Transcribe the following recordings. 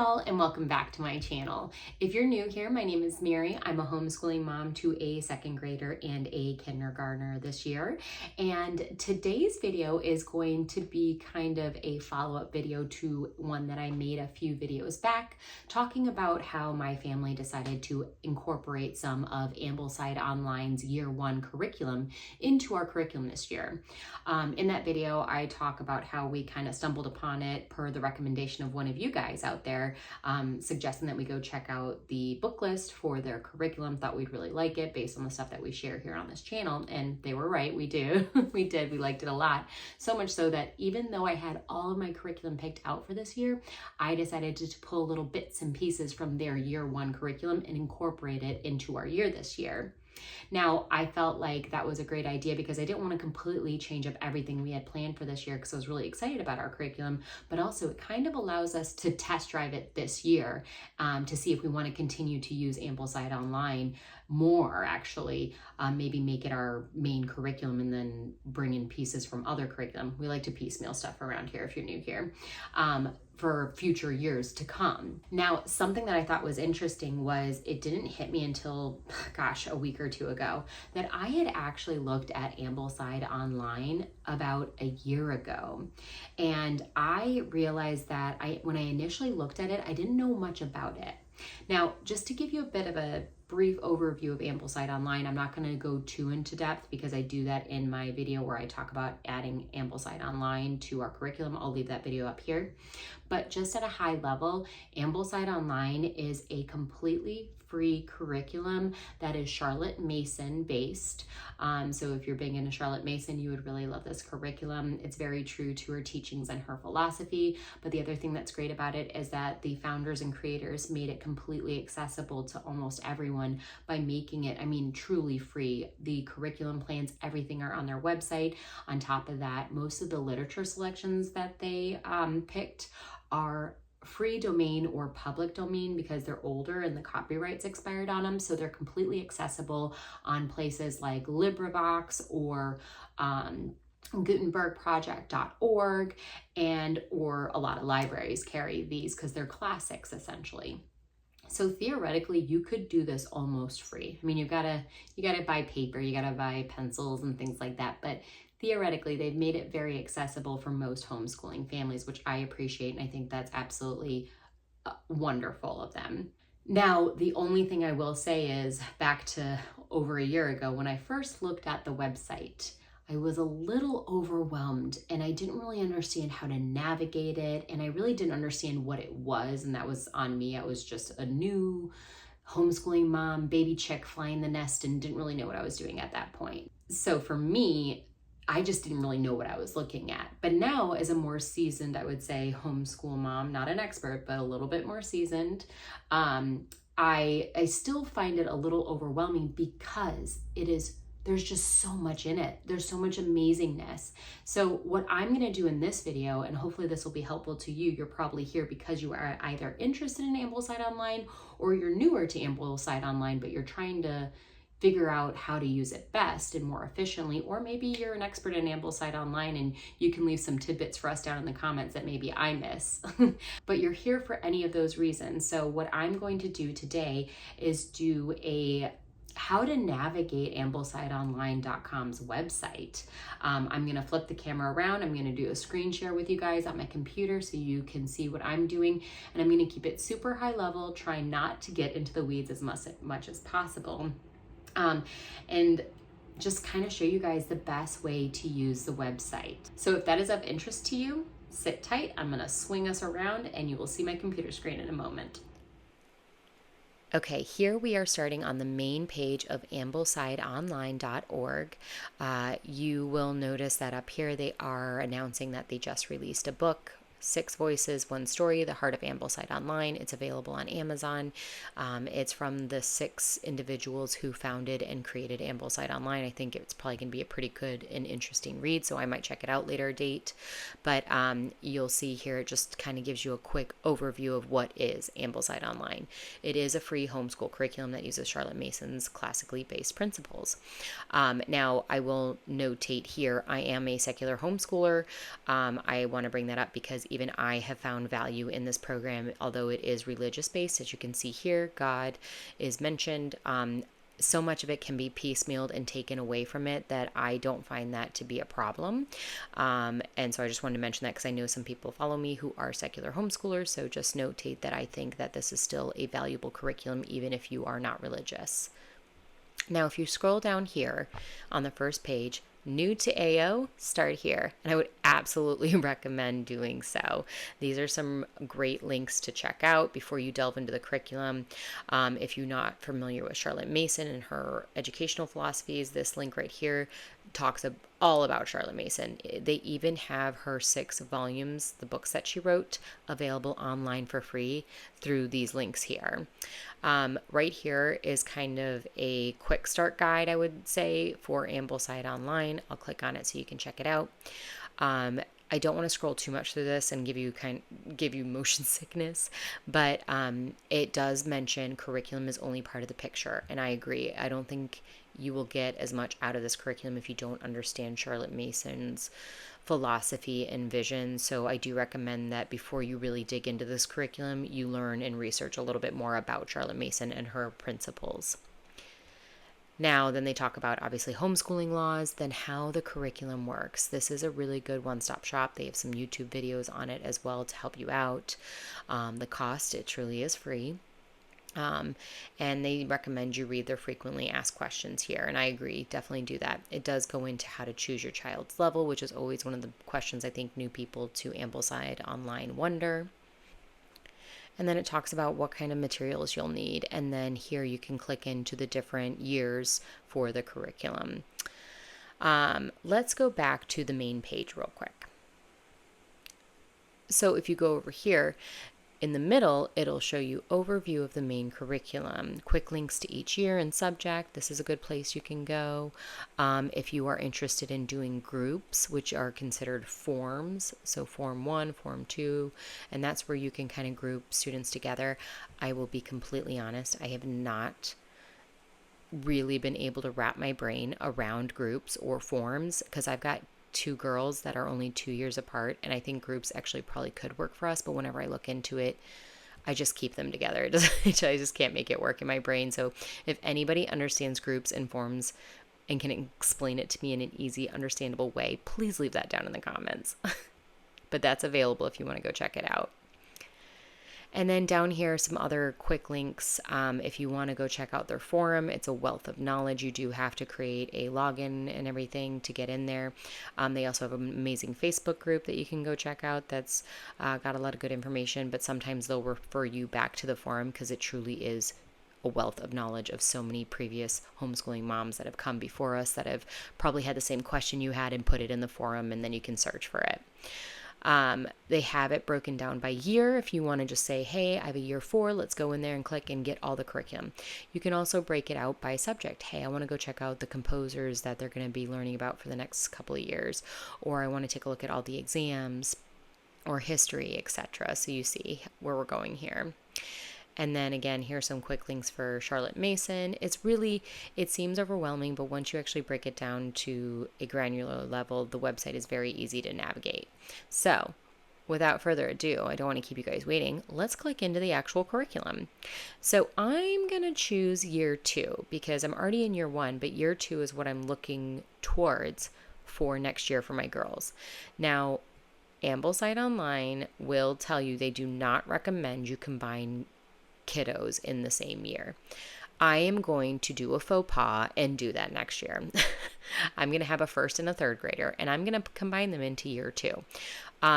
y'all, and welcome back to my channel. If you're new here, my name is Mary. I'm a homeschooling mom to a second grader and a kindergartner this year. And today's video is going to be kind of a follow-up video to one that I made a few videos back, talking about how my family decided to incorporate some of Ambleside Online's Year 1 curriculum into our curriculum this year. In that video, I talk about how we kind of stumbled upon it per the recommendation of one of you guys out there, suggesting that we go check out the book list for their curriculum. Thought we'd really like it based on the stuff that we share here on this channel, and they were right. We do. We liked it a lot, so much so that even though I had all of my curriculum picked out for this year, I decided to pull little bits and pieces from their Year 1 curriculum and incorporate it into our year this year. Now, I felt like that was a great idea because I didn't want to completely change up everything we had planned for this year, because I was really excited about our curriculum, but also it kind of allows us to test drive it this year to see if we want to continue to use Ambleside Online more, actually. Maybe make it our main curriculum and then bring in pieces from other curriculum. We like to piecemeal stuff around here if you're new here. For future years to come. Now, something that I thought was interesting was it didn't hit me until, gosh, a week or two ago that I had actually looked at Ambleside Online about a year ago. And I realized that when I initially looked at it, I didn't know much about it. Now, just to give you a bit of a brief overview of Ambleside Online, I'm not going to go too into depth because I do that in my video where I talk about adding Ambleside Online to our curriculum. I'll leave that video up here. But just at a high level, Ambleside Online is a completely free curriculum that is Charlotte Mason based. So if you're big into Charlotte Mason, you would really love this curriculum. It's very true to her teachings and her philosophy. But the other thing that's great about it is that the founders and creators made it completely accessible to almost everyone by making it, truly free. The curriculum plans, everything are on their website. On top of that, most of the literature selections that they picked are free domain or public domain because they're older and the copyright's expired on them. So they're completely accessible on places like LibriVox or GutenbergProject.org, or a lot of libraries carry these because they're classics essentially. So theoretically, you could do this almost free. You gotta buy paper, you gotta buy pencils and things like that, but theoretically, they've made it very accessible for most homeschooling families, which I appreciate, and I think that's absolutely wonderful of them. Now, the only thing I will say is, back to over a year ago, when I first looked at the website, I was a little overwhelmed and I didn't really understand how to navigate it, and I really didn't understand what it was, and that was on me. I was just a new homeschooling mom, baby chick flying the nest, and didn't really know what I was doing at that point. So for me, I just didn't really know what I was looking at. But now, as a more seasoned, I would say, homeschool mom, not an expert, but a little bit more seasoned, I still find it a little overwhelming because there's just so much in it. There's so much amazingness. So what I'm going to do in this video, and hopefully this will be helpful to you, you're probably here because you are either interested in Ambleside Online or you're newer to Ambleside Online, but you're trying to figure out how to use it best and more efficiently, or maybe you're an expert in Ambleside Online and you can leave some tidbits for us down in the comments that maybe I miss. But you're here for any of those reasons. So what I'm going to do today is do a how to navigate AmblesideOnline.com's website. I'm going to flip the camera around. I'm going to do a screen share with you guys on my computer so you can see what I'm doing. And I'm going to keep it super high level, try not to get into the weeds as much as possible. And just kind of show you guys the best way to use the website. So if that is of interest to you, sit tight. I'm going to swing us around and you will see my computer screen in a moment. Okay, here we are starting on the main page of AmblesideOnline.org. You will notice that up here they are announcing that they just released a book, 6 Voices, 1 Story, The Heart of Ambleside Online. It's available on Amazon. It's from the 6 individuals who founded and created Ambleside Online. I think it's probably going to be a pretty good and interesting read, so I might check it out later date. But you'll see here it just kind of gives you a quick overview of what is Ambleside Online. It is a free homeschool curriculum that uses Charlotte Mason's classically based principles. Now, I will notate here, I am a secular homeschooler. I want to bring that up because even I have found value in this program, although it is religious based. As you can see here, God is mentioned. So much of it can be piecemealed and taken away from it that I don't find that to be a problem. And so I just wanted to mention that because I know some people follow me who are secular homeschoolers. So just notate that I think that this is still a valuable curriculum, even if you are not religious. Now, if you scroll down here on the first page, new to AO, start here. And I would absolutely recommend doing so. These are some great links to check out before you delve into the curriculum. If you're not familiar with Charlotte Mason and her educational philosophies, this link right here talks all about Charlotte Mason. They even have her 6 volumes, the books that she wrote, available online for free through these links here. Right here is kind of a quick start guide, I would say, for Ambleside Online. I'll click on it so you can check it out. I don't want to scroll too much through this and give you motion sickness, but it does mention curriculum is only part of the picture, and I agree. I don't think you will get as much out of this curriculum if you don't understand Charlotte Mason's philosophy and vision. So I do recommend that before you really dig into this curriculum, you learn and research a little bit more about Charlotte Mason and her principles. Now, then they talk about obviously homeschooling laws, then how the curriculum works. This is a really good one-stop shop. They have some YouTube videos on it as well to help you out. The cost, it truly is free. And they recommend you read their frequently asked questions here. And I agree, definitely do that. It does go into how to choose your child's level, which is always one of the questions I think new people to Ambleside Online wonder. And then it talks about what kind of materials you'll need. And then here you can click into the different years for the curriculum. Let's go back to the main page real quick. So if you go over here, in the middle, it'll show you overview of the main curriculum, quick links to each year and subject. This is a good place you can go. If you are interested in doing groups, which are considered forms, so Form 1, Form 2, and that's where you can kind of group students together. I will be completely honest, I have not really been able to wrap my brain around groups or forms because I've got 2 girls that are only 2 years apart, and I think groups actually probably could work for us, but whenever I look into it, I just keep them together. I just can't make it work in my brain. So if anybody understands groups and forms and can explain it to me in an easy, understandable way, please leave that down in the comments. But that's available if you want to go check it out. And then down here, some other quick links. If you want to go check out their forum, it's a wealth of knowledge. You do have to create a login and everything to get in there. They also have an amazing Facebook group that you can go check out that's got a lot of good information, but sometimes they'll refer you back to the forum because it truly is a wealth of knowledge of so many previous homeschooling moms that have come before us that have probably had the same question you had and put it in the forum, and then you can search for it. They have it broken down by year. If you want to just say, hey, I have a year 4, let's go in there and click and get all the curriculum. You can also break it out by subject. Hey, I want to go check out the composers that they're going to be learning about for the next couple of years, or I want to take a look at all the exams or history, etc. So you see where we're going here. And then again, here's some quick links for Charlotte Mason. It seems overwhelming, but once you actually break it down to a granular level, the website is very easy to navigate. So without further ado, I don't want to keep you guys waiting. Let's click into the actual curriculum. So I'm going to choose year 2 because I'm already in year 1, but year 2 is what I'm looking towards for next year for my girls. Now, Ambleside Online will tell you they do not recommend you combine kiddos in the same year. I am going to do a faux pas and do that next year. I'm going to have a 1st and a 3rd grader, and I'm going to combine them into year 2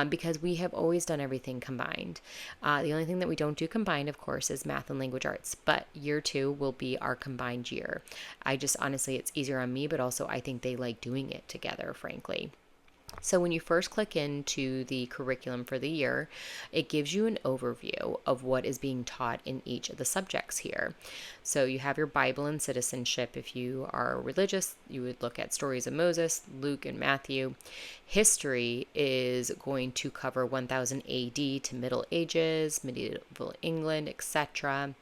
because we have always done everything combined. The only thing that we don't do combined, of course, is math and language arts, but year 2 will be our combined year. Honestly, it's easier on me, but also I think they like doing it together, frankly. So when you first click into the curriculum for the year, it gives you an overview of what is being taught in each of the subjects here. So you have your Bible and citizenship. If you are religious, you would look at stories of Moses, Luke, and Matthew. History is going to cover 1000 AD to Middle Ages, medieval England, etc.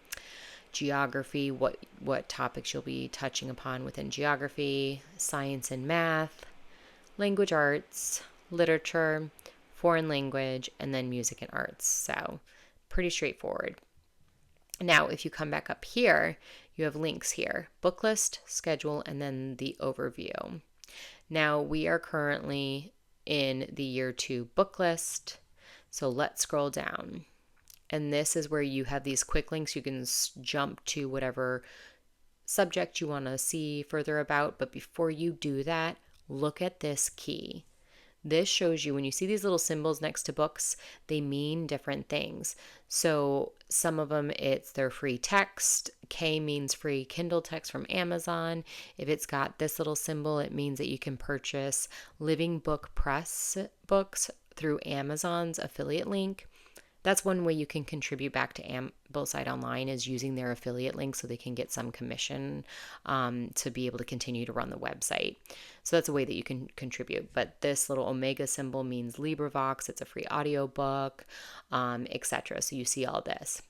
Geography, what topics you'll be touching upon within geography, science and math, language arts, literature, foreign language, and then music and arts. So pretty straightforward. Now, if you come back up here, you have links here, book list, schedule, and then the overview. Now, we are currently in the year 2 book list. So let's scroll down. And this is where you have these quick links. You can jump to whatever subject you want to see further about. But before you do that, look at this key. This shows you when you see these little symbols next to books, they mean different things. So some of them, it's their free text. K means free Kindle text from Amazon. If it's got this little symbol, it means that you can purchase Living Book Press books through Amazon's affiliate link. That's one way you can contribute back to Ambleside Online, is using their affiliate link so they can get some commission to be able to continue to run the website. So that's a way that you can contribute. But this little omega symbol means LibriVox. It's a free audiobook, etc. So you see all this.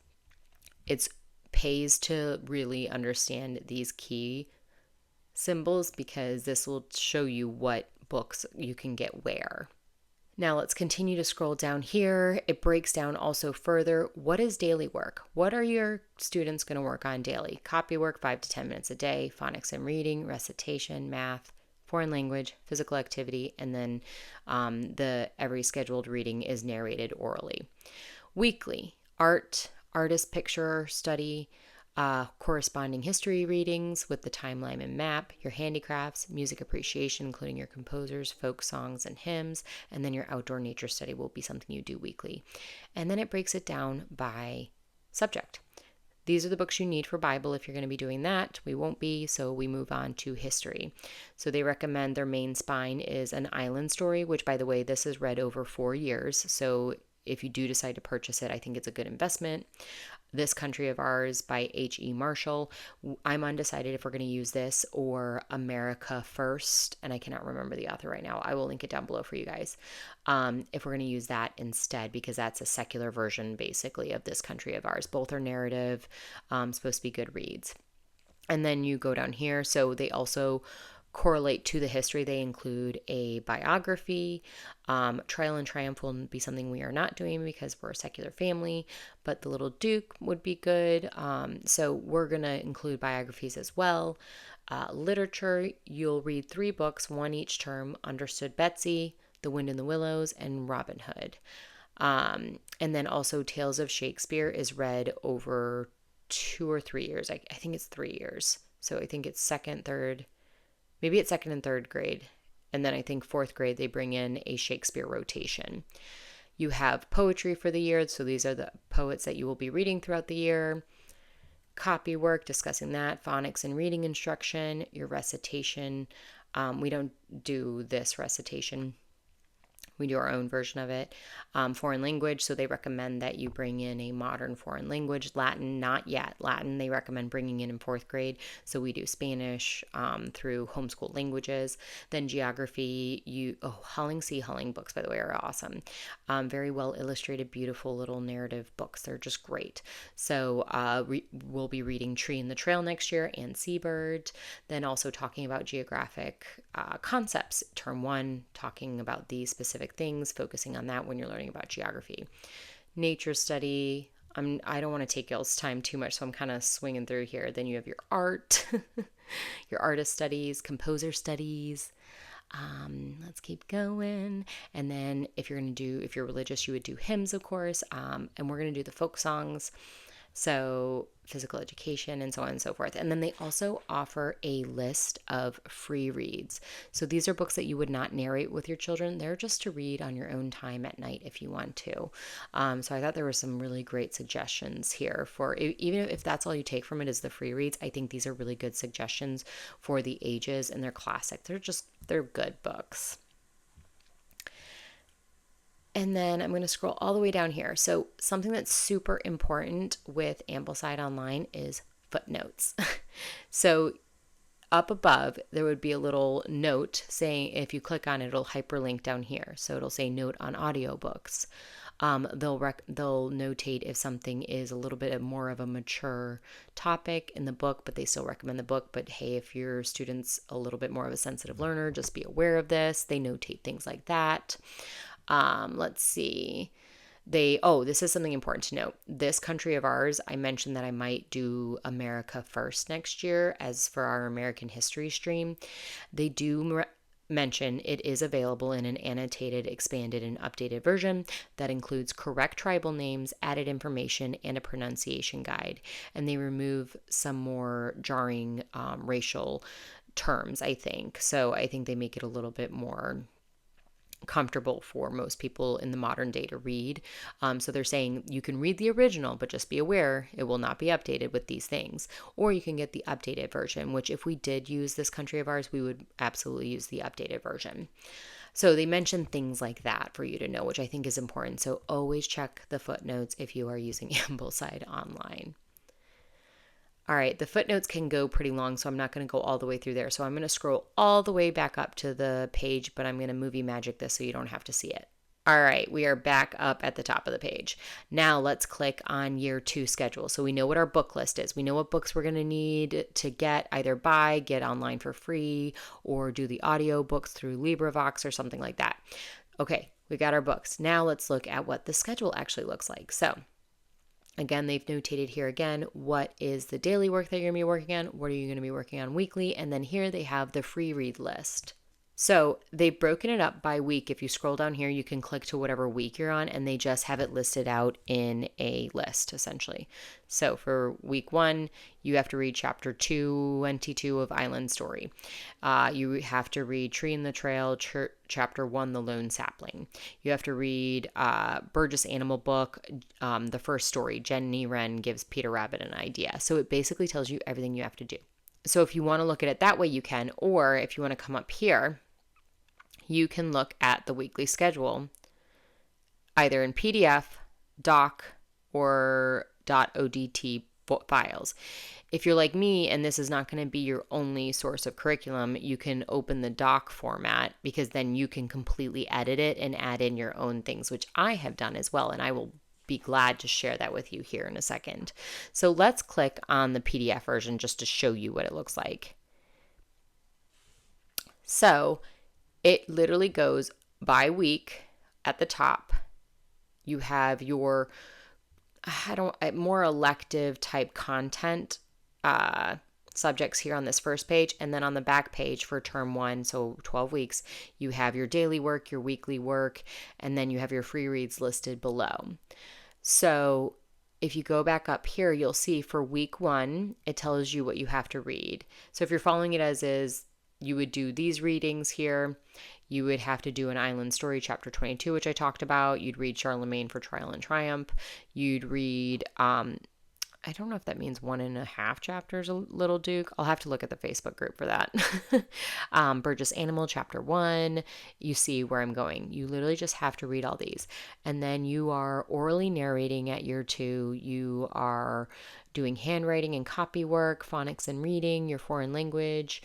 It pays to really understand these key symbols because this will show you what books you can get where. Now let's continue to scroll down here. It breaks down also further. What is daily work? What are your students going to work on daily? Copy work, 5 to 10 minutes a day, phonics and reading, recitation, math, foreign language, physical activity, and then every scheduled reading is narrated orally. Weekly, art, artist picture study, corresponding history readings with the timeline and map, your handicrafts, music appreciation, including your composers, folk songs, and hymns, and then your outdoor nature study will be something you do weekly. And then it breaks it down by subject. These are the books you need for Bible if you're going to be doing that. We won't be, so we move on to history. So they recommend their main spine is An Island Story, which, by the way, this is read over 4 years. So if you do decide to purchase it, I think it's a good investment. This Country of Ours by H.E. Marshall. I'm undecided if we're going to use this or America First, and I cannot remember the author right now. I will link it down below for you guys. If we're going to use that instead, because that's a secular version, basically, of This Country of Ours. Both are narrative, supposed to be good reads. And then you go down here. So they also correlate to the history. They include a biography. Trial and Triumph will be something we are not doing because we're a secular family, but The Little Duke would be good. So we're going to include biographies as well. Literature, you'll read 3 books, 1 each term: Understood Betsy, The Wind in the Willows, and Robin Hood. And then also Tales of Shakespeare is read over 2 or 3 years. I think it's 3 years. So I think it's second, third, maybe it's second and third grade. And then I think 4th grade, they bring in a Shakespeare rotation. You have poetry for the year. So these are the poets that you will be reading throughout the year. Copy work, discussing that. Phonics and reading instruction. Your recitation. We don't do this recitation. We do our own version of it. Foreign language, so they recommend that you bring in a modern foreign language. Latin, not yet. Latin, they recommend bringing in 4th grade. So we do Spanish through Homeschool Languages. Then geography, Hulling books, by the way, are awesome. Very well illustrated, beautiful little narrative books. They're just great. So we'll be reading Tree and the Trail next year and Seabird. Then also talking about geographic concepts. Term 1, talking about these specific things, focusing on that when you're learning about geography. Nature study, I don't want to take y'all's time too much, so I'm kind of swinging through here. Then you have your art, your artist studies, composer studies. Let's keep going. And then if you're religious, you would do hymns, of course. And we're going to do the folk songs. So physical education and so on and so forth. And then they also offer a list of free reads. So these are books that you would not narrate with your children. They're just to read on your own time at night if you want to. So I thought there were some really great suggestions here for, even if that's all you take from it is the free reads, I think these are really good suggestions for the ages, and they're classic. They're good books. And then I'm going to scroll all the way down here. So something that's super important with Ambleside Online is footnotes. So up above, there would be a little note saying, if you click on it, it'll hyperlink down here. So it'll say note on audiobooks. They'll notate if something is a little bit more of a mature topic in the book, but they still recommend the book. But hey, if your student's a little bit more of a sensitive learner, just be aware of this. They notate things like that. Let's see. This is something important to note. This country of ours, I mentioned that I might do America First next year as for our American history stream. They do mention it is available in an annotated, expanded, and updated version that includes correct tribal names, added information, and a pronunciation guide. And they remove some more jarring racial terms, I think. So I think they make it a little bit more comfortable for most people in the modern day to read. So they're saying you can read the original, but just be aware it will not be updated with these things. Or you can get the updated version, which if we did use this country of ours, we would absolutely use the updated version. So they mention things like that for you to know, which I think is important. So always check the footnotes if you are using Ambleside online. All right, the footnotes can go pretty long, so I'm not going to go all the way through there. So I'm going to scroll all the way back up to the page, but I'm going to movie magic this so you don't have to see it. All right, we are back up at the top of the page. Now let's click on year 2 schedule. So we know what our book list is. We know what books we're going to need to get, either buy, get online for free, or do the audio books through LibriVox or something like that. Okay, we got our books. Now let's look at what the schedule actually looks like. So again, they've notated here again, what is the daily work that you're going to be working on? What are you going to be working on weekly? And then here they have the free read list. So they've broken it up by week. If you scroll down here, you can click to whatever week you're on, and they just have it listed out in a list, essentially. So for week 1, you have to read chapter 22 of Island Story. You have to read Tree in the Trail, chapter 1, The Lone Sapling. You have to read Burgess Animal Book, the first story, Jenny Wren gives Peter Rabbit an idea. So it basically tells you everything you have to do. So if you want to look at it that way, you can, or if you want to come up here, you can look at the weekly schedule either in PDF, doc, or .odt files. If you're like me and this is not going to be your only source of curriculum, you can open the doc format because then you can completely edit it and add in your own things, which I have done as well, and I will be glad to share that with you here in a second. So let's click on the PDF version just to show you what it looks like. So it literally goes by week at the top. You have your more elective type content subjects here on this first page, and then on the back page for term 1, so 12 weeks, you have your daily work, your weekly work, and then you have your free reads listed below. So if you go back up here, you'll see for week 1, it tells you what you have to read. So if you're following it as is, you would do these readings here. You would have to do an Island Story, chapter 22, which I talked about. You'd read Charlemagne for Trial and Triumph. You'd read, I don't know if that means 1.5 chapters, a Little Duke. I'll have to look at the Facebook group for that. Burgess Animal, chapter 1. You see where I'm going. You literally just have to read all these. And then you are orally narrating at year 2. You are doing handwriting and copy work, phonics and reading, your foreign language,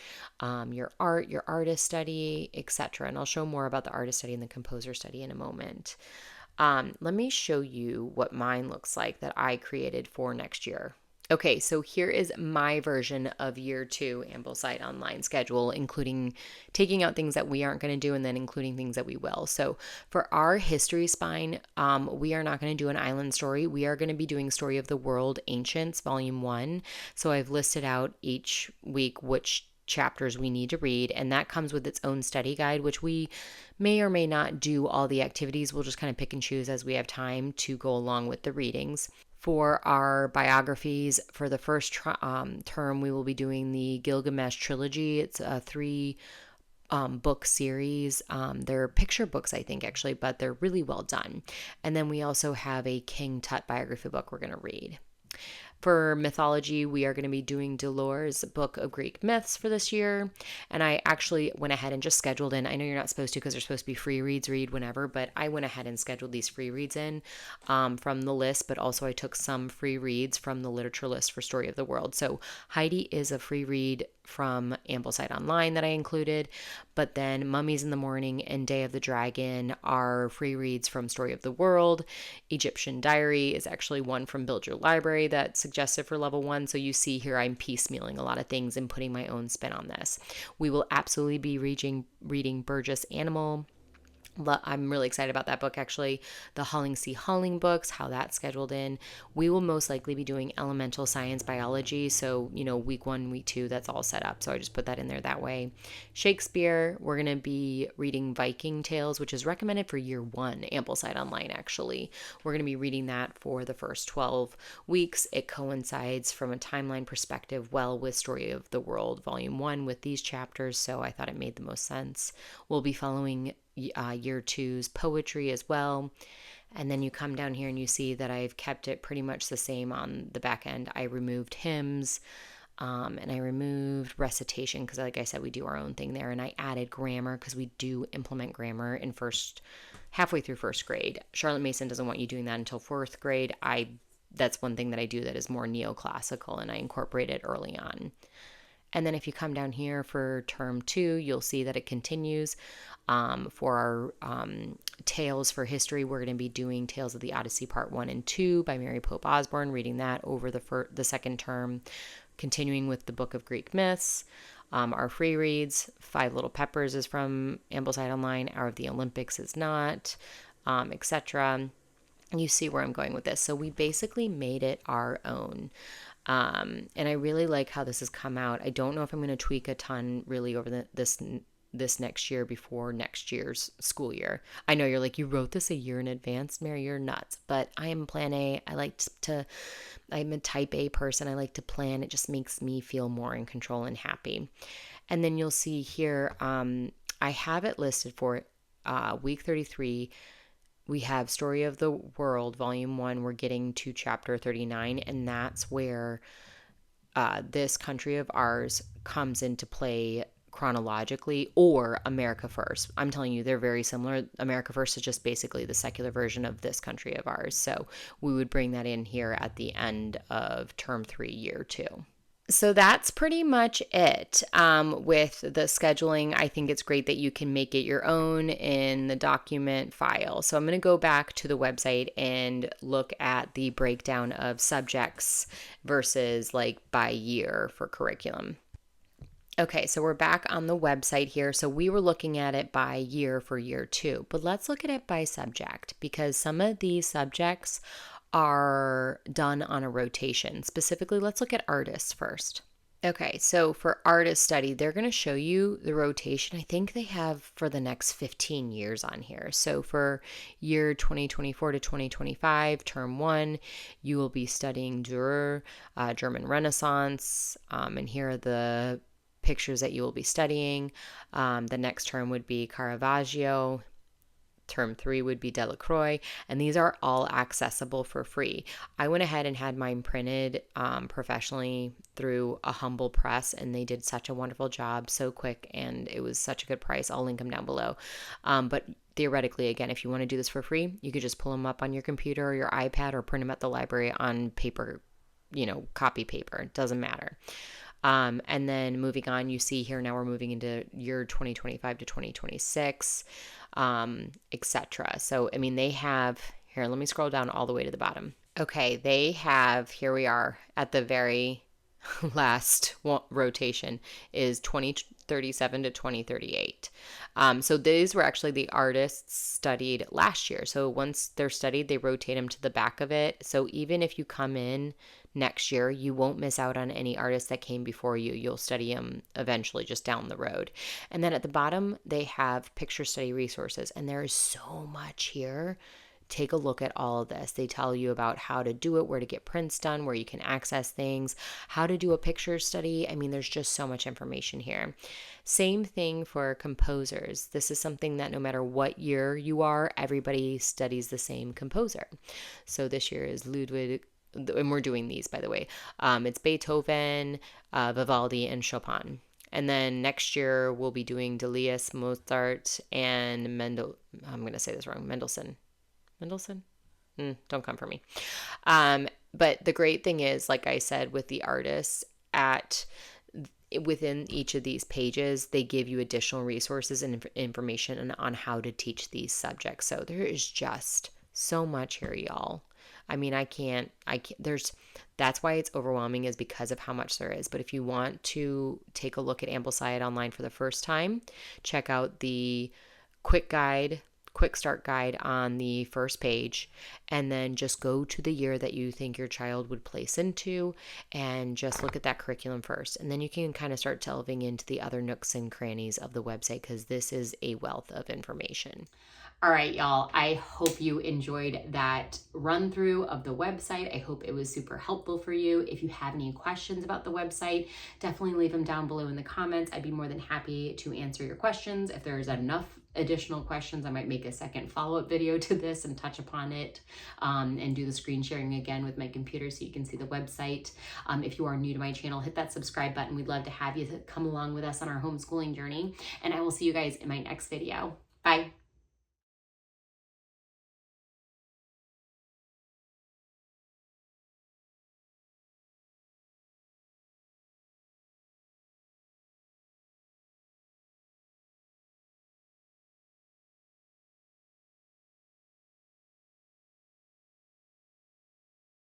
your art, your artist study, etc. And I'll show more about the artist study and the composer study in a moment. Let me show you what mine looks like that I created for next year. Okay, so here is my version of year 2 Ambleside online schedule, including taking out things that we aren't going to do and then including things that we will. So for our history spine, we are not going to do an island story. We are going to be doing Story of the World Ancients, Volume 1. So I've listed out each week which chapters we need to read, and that comes with its own study guide, which we may or may not do all the activities. We'll just kind of pick and choose as we have time to go along with the readings. For our biographies, for the first term, we will be doing the Gilgamesh trilogy. It's a 3 book series. They're picture books, I think, actually, but they're really well done. And then we also have a King Tut biography book we're going to read. For mythology, we are going to be doing Dolores' Book of Greek Myths for this year. And I actually went ahead and just scheduled in. I know you're not supposed to because they're supposed to be free reads, read whenever, but I went ahead and scheduled these free reads in from the list, but also I took some free reads from the literature list for Story of the World. So Heidi is a free read from Ambleside Online that I included, but then Mummies in the Morning and Day of the Dragon are free reads from Story of the World. Egyptian Diary is actually one from Build Your Library that's suggested for level 1. So you see here I'm piecemealing a lot of things and putting my own spin on this. We will absolutely be reading Burgess Animal, I'm really excited about that book, actually. The Hauling books, how that's scheduled in. We will most likely be doing elemental science biology. So, week 1, week 2, that's all set up. So I just put that in there that way. Shakespeare, we're going to be reading Viking Tales, which is recommended for year 1, Ambleside Online, actually. We're going to be reading that for the first 12 weeks. It coincides from a timeline perspective well with Story of the World, Volume 1, with these chapters. So I thought it made the most sense. We'll be following year 2's poetry as well. And then you come down here and you see that I've kept it pretty much the same on the back end. I removed hymns and I removed recitation because, like I said, we do our own thing there. And I added grammar because we do implement grammar in halfway through first grade. Charlotte Mason doesn't want you doing that until 4th grade. That's one thing that I do that is more neoclassical, and I incorporate it early on. And then if you come down here for term 2, you'll see that it continues. For our Tales for History, we're going to be doing Tales of the Odyssey Part 1 and 2 by Mary Pope Osborne, reading that over the second term, continuing with the Book of Greek Myths. Our free reads, Five Little Peppers is from Ambleside Online, Hour of the Olympics is not, etc. You see where I'm going with this. So we basically made it our own. And I really like how this has come out. I don't know if I'm going to tweak a ton really over this next year before next year's school year. I know you're like, you wrote this a year in advance, Mary, you're nuts. But I am plan A. I'm a type A person. I like to plan. It just makes me feel more in control and happy. And then you'll see here, I have it listed for week 33. We have Story of the World, Volume 1. We're getting to Chapter 39, and that's where this country of ours comes into play chronologically, or America First. I'm telling you, they're very similar. America First is just basically the secular version of this country of ours. So we would bring that in here at the end of Term 3, Year 2. So that's pretty much it with the scheduling. I think it's great that you can make it your own in the document file. So I'm going to go back to the website and look at the breakdown of subjects versus like by year for curriculum. Okay, so we're back on the website here. So we were looking at it by year for year 2, but let's look at it by subject because some of these subjects are done on a rotation. Specifically, let's look at artists first. Okay, so for artist study, they're going to show you the rotation. I think they have for the next 15 years on here. So for year 2024 to 2025, term 1, you will be studying Dürer, German Renaissance, and here are the pictures that you will be studying. The next term would be Caravaggio. Term 3 would be Delacroix, and these are all accessible for free. I went ahead and had mine printed professionally through a humble press, and they did such a wonderful job, so quick, and it was such a good price. I'll link them down below. But theoretically, again, if you want to do this for free, you could just pull them up on your computer or your iPad or print them at the library on paper, copy paper. It doesn't matter. And then moving on, you see here now we're moving into year 2025 to 2026, etc. So, I mean, they have, here, let me scroll down all the way to the bottom. Okay, they have, here we are at the very last rotation is 2037 to 2038. So these were actually the artists studied last year. So once they're studied, they rotate them to the back of it. So even if you come in next year, you won't miss out on any artists that came before you. You'll study them eventually just down the road. And then at the bottom, they have picture study resources. And there is so much here. Take a look at all of this. They tell you about how to do it, where to get prints done, where you can access things, how to do a picture study. I mean, there's just so much information here. Same thing for composers. This is something that no matter what year you are, everybody studies the same composer. So this year is Ludwig, and we're doing these, by the way. It's Beethoven, Vivaldi, and Chopin. And then next year, we'll be doing Deleuze, Mozart, and I'm going to say this wrong, Mendelssohn. Don't come for me. But the great thing is, like I said, with the artists, within each of these pages, they give you additional resources and information on how to teach these subjects. So there is just so much here, y'all. I mean, that's why it's overwhelming, is because of how much there is. But if you want to take a look at Ambleside Online for the first time, check out the quick guide quick start guide on the first page, and then just go to the year that you think your child would place into and just look at that curriculum first. And then you can kind of start delving into the other nooks and crannies of the website, because this is a wealth of information. All right, y'all, I hope you enjoyed that run through of the website. I hope it was super helpful for you. If you have any questions about the website, definitely leave them down below in the comments. I'd be more than happy to answer your questions. If there's enough additional questions, I might make a second follow-up video to this and touch upon it, and do the screen sharing again with my computer so you can see the website. If you are new to my channel, hit that subscribe button. We'd love to have you to come along with us on our homeschooling journey, and I will see you guys in my next video. Bye.